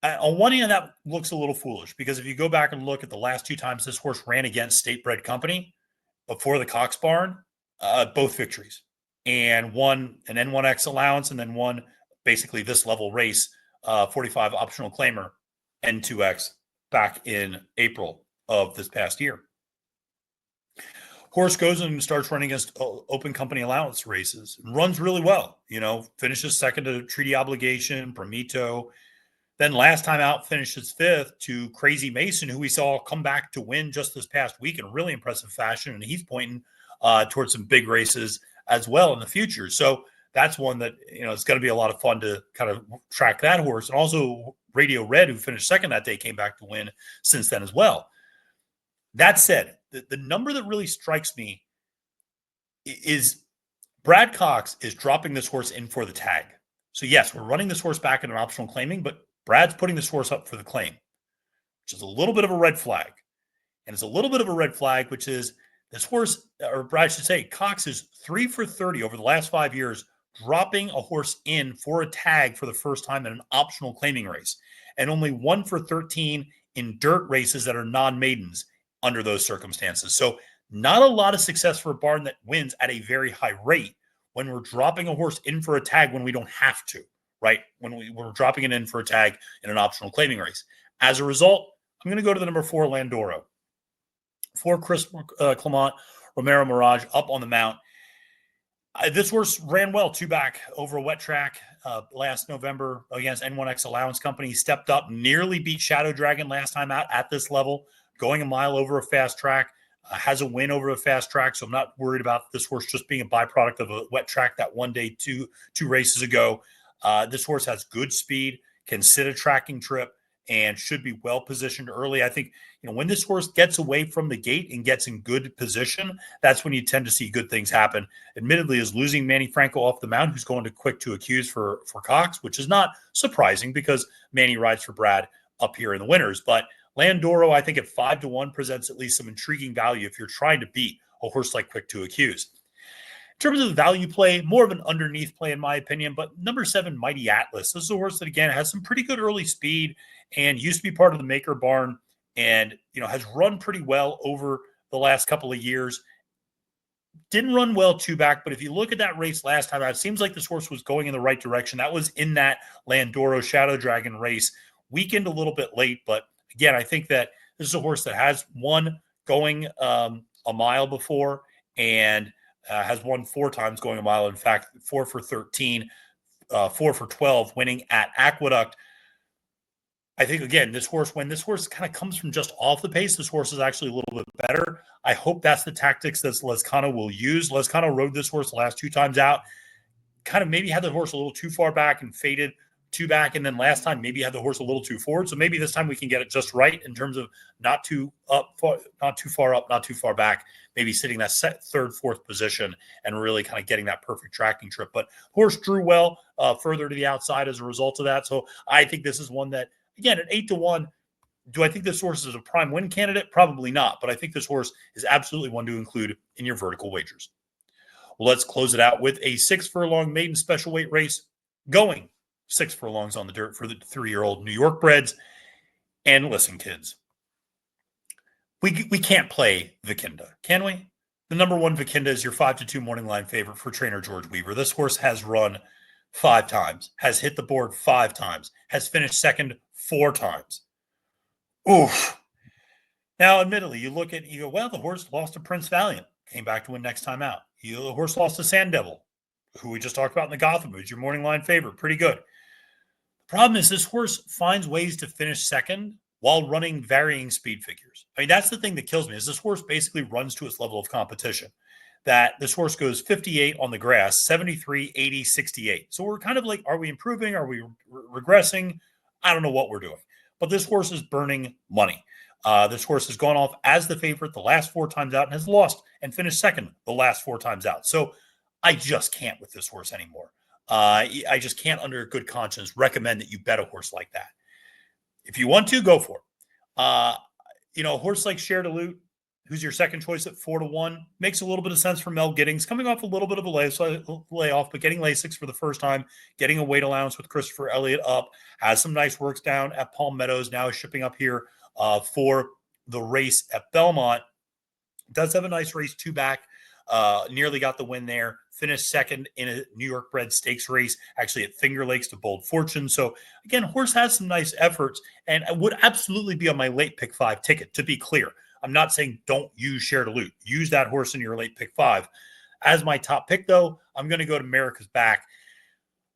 On one hand, that looks a little foolish, because if you go back and look at the last 2 times this horse ran against State Bred Company before the Cox Barn, both victories, and won an N1X allowance, and then won basically this level race, 45 optional claimer, N2X, back in April of this past year. Horse goes and starts running against open company allowance races, runs really well, finishes second to Treaty Obligation, Promito. Then last time out, finishes 5th to Crazy Mason, who we saw come back to win just this past week in a really impressive fashion. And he's pointing towards some big races as well in the future. So that's one that, it's going to be a lot of fun to kind of track that horse. And also Radio Red, who finished second that day, came back to win since then as well. That said, the number that really strikes me is Brad Cox is dropping this horse in for the tag. So yes, we're running this horse back in an optional claiming, but Brad's putting this horse up for the claim, which is a little bit of a red flag. And it's a little bit of a red flag, which is this horse, or I should say, Cox is 3 for 30 over the last 5 years, dropping a horse in for a tag for the first time in an optional claiming race, and only 1 for 13 in dirt races that are non-maidens under those circumstances. So not a lot of success for a barn that wins at a very high rate when we're dropping a horse in for a tag when we don't have to, right? When we're dropping it in for a tag in an optional claiming race. As a result, I'm going to go to the number 4, Landoro. For Chris Clement, Romero Mirage up on the mount. This horse ran well 2 back over a wet track last November against N1X Allowance Company. He stepped up, nearly beat Shadow Dragon last time out at this level, going a mile over a fast track, has a win over a fast track. So I'm not worried about this horse just being a byproduct of a wet track that one day, two races ago. This horse has good speed, can sit a tracking trip, and should be well positioned early. I think, when this horse gets away from the gate and gets in good position, that's when you tend to see good things happen. Admittedly, is losing Manny Franco off the mount, who's going to quick to accuse for Cox, which is not surprising because Manny rides for Brad up here in the winners. But Landoro, I think at 5-1 presents at least some intriguing value if you're trying to beat a horse like Quick to Accuse. In terms of the value play, more of an underneath play in my opinion, but number 7, Mighty Atlas. This is a horse that, again, has some pretty good early speed and used to be part of the Maker barn and, has run pretty well over the last couple of years. Didn't run well 2 back, but if you look at that race last time out, it seems like this horse was going in the right direction. That was in that Landoro Shadow Dragon race. Weakened a little bit late, but again, I think that this is a horse that has won going a mile before and has won 4 times going a mile. In fact, 4 for 13, 4 for 12, winning at Aqueduct. I think, again, when this horse kind of comes from just off the pace, this horse is actually a little bit better. I hope that's the tactics that Lezcano will use. Lezcano rode this horse the last 2 times out, kind of maybe had the horse a little too far back and faded 2 back, and then last time maybe had the horse a little too forward. So maybe this time we can get it just right in terms of not too far up, not too far back, maybe sitting that 3rd, 4th position and really kind of getting that perfect tracking trip. But horse drew well further to the outside as a result of that. So I think this is one that, again, at 8-1, do I think this horse is a prime win candidate? Probably not, but I think this horse is absolutely one to include in your vertical wagers. Well, let's close it out with a 6 furlong maiden special weight race going 6 furlongs on the dirt for the 3-year-old New York breds. And listen, kids, we can't play Vikinda, can we? The number 1 Vikinda is your 5-2 morning line favorite for trainer George Weaver. This horse has run 5 times, has hit the board 5 times, has finished second 4 times. Oof. Now, admittedly, you go, well, the horse lost to Prince Valiant, came back to win next time out. The horse lost to Sand Devil, who we just talked about in the Gotham, who's your morning line favorite. Pretty good. The problem is this horse finds ways to finish second while running varying speed figures. I mean, that's the thing that kills me, is this horse basically runs to its level of competition. That this horse goes 58 on the grass, 73, 80, 68. So we're kind of like, are we improving? Are we regressing? I don't know what we're doing. But this horse is burning money. This horse has gone off as the favorite the last 4 times out and has lost and finished second the last 4 times out. So I just can't with this horse anymore. I just can't, under a good conscience, recommend that you bet a horse like that. If you want to, go for it. A horse like Cher de Lute, who's your second choice at 4-1, makes a little bit of sense for Mel Giddings, coming off a little bit of a layoff, but getting Lasix for the first time, getting a weight allowance with Christopher Elliott up, has some nice works down at Palm Meadows, now is shipping up here for the race at Belmont. Does have a nice race 2 back, nearly got the win there, finished second in a New York bred stakes race, actually at Finger Lakes to Bold Fortune. So again, horse has some nice efforts and would absolutely be on my late pick 5 ticket, to be clear. I'm not saying don't use Cher de Lute. Use that horse in your late pick 5. As my top pick, though, I'm going to go to America's Back.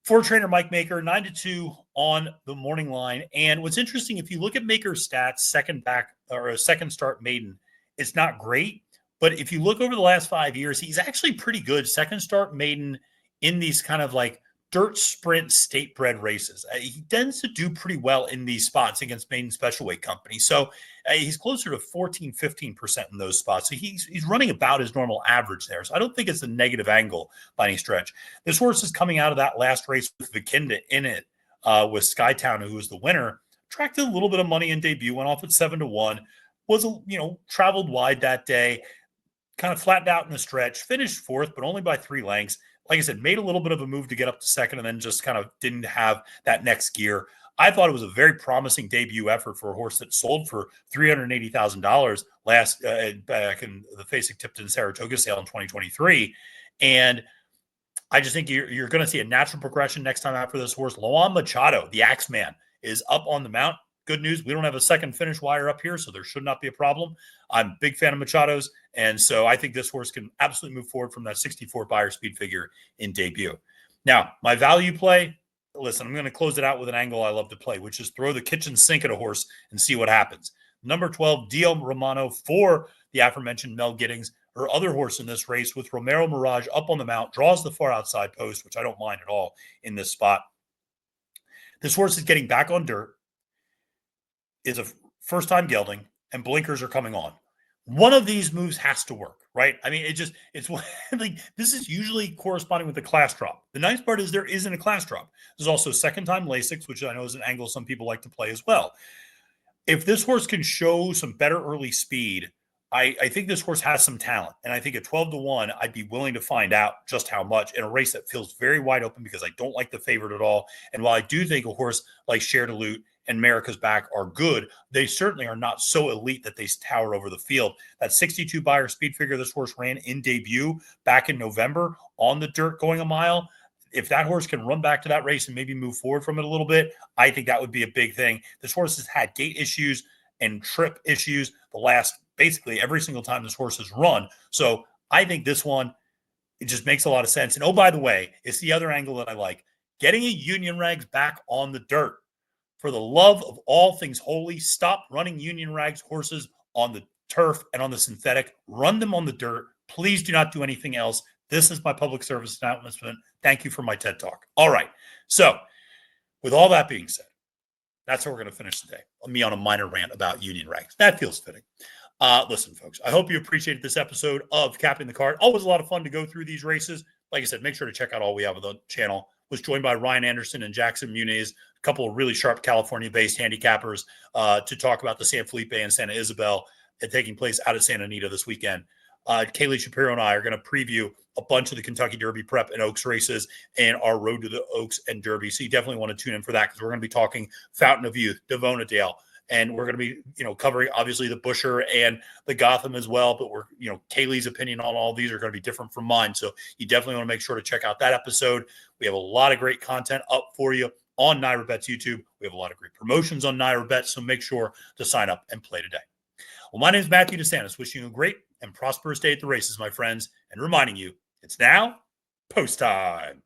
For trainer Mike Maker, 9-2 on the morning line. And what's interesting, if you look at Maker's stats, second back or a second start maiden, it's not great. But if you look over the last 5 years, he's actually pretty good. Second start maiden in these kind of like dirt sprint state bred races. He tends to do pretty well in these spots against maiden special weight company. So he's closer to 14, 15% in those spots. So he's running about his normal average there. So I don't think it's a negative angle by any stretch. This horse is coming out of that last race with Vikinda in it with Skytown, who was the winner. Attracted a little bit of money in debut, went off at 7-1, was, traveled wide that day, kind of flattened out in the stretch, finished fourth, but only by 3 lengths. Like I said, made a little bit of a move to get up to second and then just kind of didn't have that next gear. I thought it was a very promising debut effort for a horse that sold for $380,000 last back in the Fasig-Tipton Saratoga sale in 2023. And I just think you're going to see a natural progression next time out for this horse. Loan Machado, the Axeman, is up on the mount. Good news, we don't have a second finish wire up here, so there should not be a problem. I'm a big fan of Machado's, and so I think this horse can absolutely move forward from that 64 buyer speed figure in debut. Now, my value play, listen, I'm going to close it out with an angle I love to play, which is throw the kitchen sink at a horse and see what happens. Number 12, Dio Romano for the aforementioned Mel Giddings, her other horse in this race with Romero Mirage up on the mount, draws the far outside post, which I don't mind at all in this spot. This horse is getting back on dirt, is a first-time gelding, and blinkers are coming on. One of these moves has to work, right? I mean, it's like this is usually corresponding with the class drop. The nice part is there isn't a class drop. There's also second-time Lasix, which I know is an angle some people like to play as well. If this horse can show some better early speed, I think this horse has some talent. And I think at 12-1, I'd be willing to find out just how much in a race that feels very wide open because I don't like the favorite at all. And while I do think a horse like Cher de Lute and America's Back are good, they certainly are not so elite that they tower over the field. That 62 buyer speed figure this horse ran in debut back in November on the dirt going a mile. If that horse can run back to that race and maybe move forward from it a little bit, I think that would be a big thing. This horse has had gait issues and trip issues the last basically every single time this horse has run. So I think this one, it just makes a lot of sense. And oh, by the way, it's the other angle that I like. Getting a Union Rags back on the dirt. For the love of all things holy, stop running Union Rags horses on the turf and on the synthetic. Run them on the dirt. Please do not do anything else. This is my public service announcement. Thank you for my TED Talk. All right. So with all that being said, that's how we're going to finish today. Me on a minor rant about Union Rags. That feels fitting. Listen, folks, I hope you appreciated this episode of Capping the Card. Always a lot of fun to go through these races. Like I said, make sure to check out all we have on the channel. Was joined by Ryan Anderson and Jackson Muniz, a couple of really sharp California-based handicappers to talk about the San Felipe and Santa Isabel taking place out of Santa Anita this weekend. Kaylee Shapiro and I are going to preview a bunch of the Kentucky Derby Prep and Oaks races and our road to the Oaks and Derby. So you definitely want to tune in for that because we're going to be talking Fountain of Youth, Devonadale, and we're going to be, covering obviously the Busher and the Gotham as well. But Kaylee's opinion on all these are going to be different from mine. So you definitely want to make sure to check out that episode. We have a lot of great content up for you on NYRA Bets YouTube. We have a lot of great promotions on NYRA Bets. So make sure to sign up and play today. Well, my name is Matthew DeSantis, wishing you a great and prosperous day at the races, my friends, and reminding you it's now post time.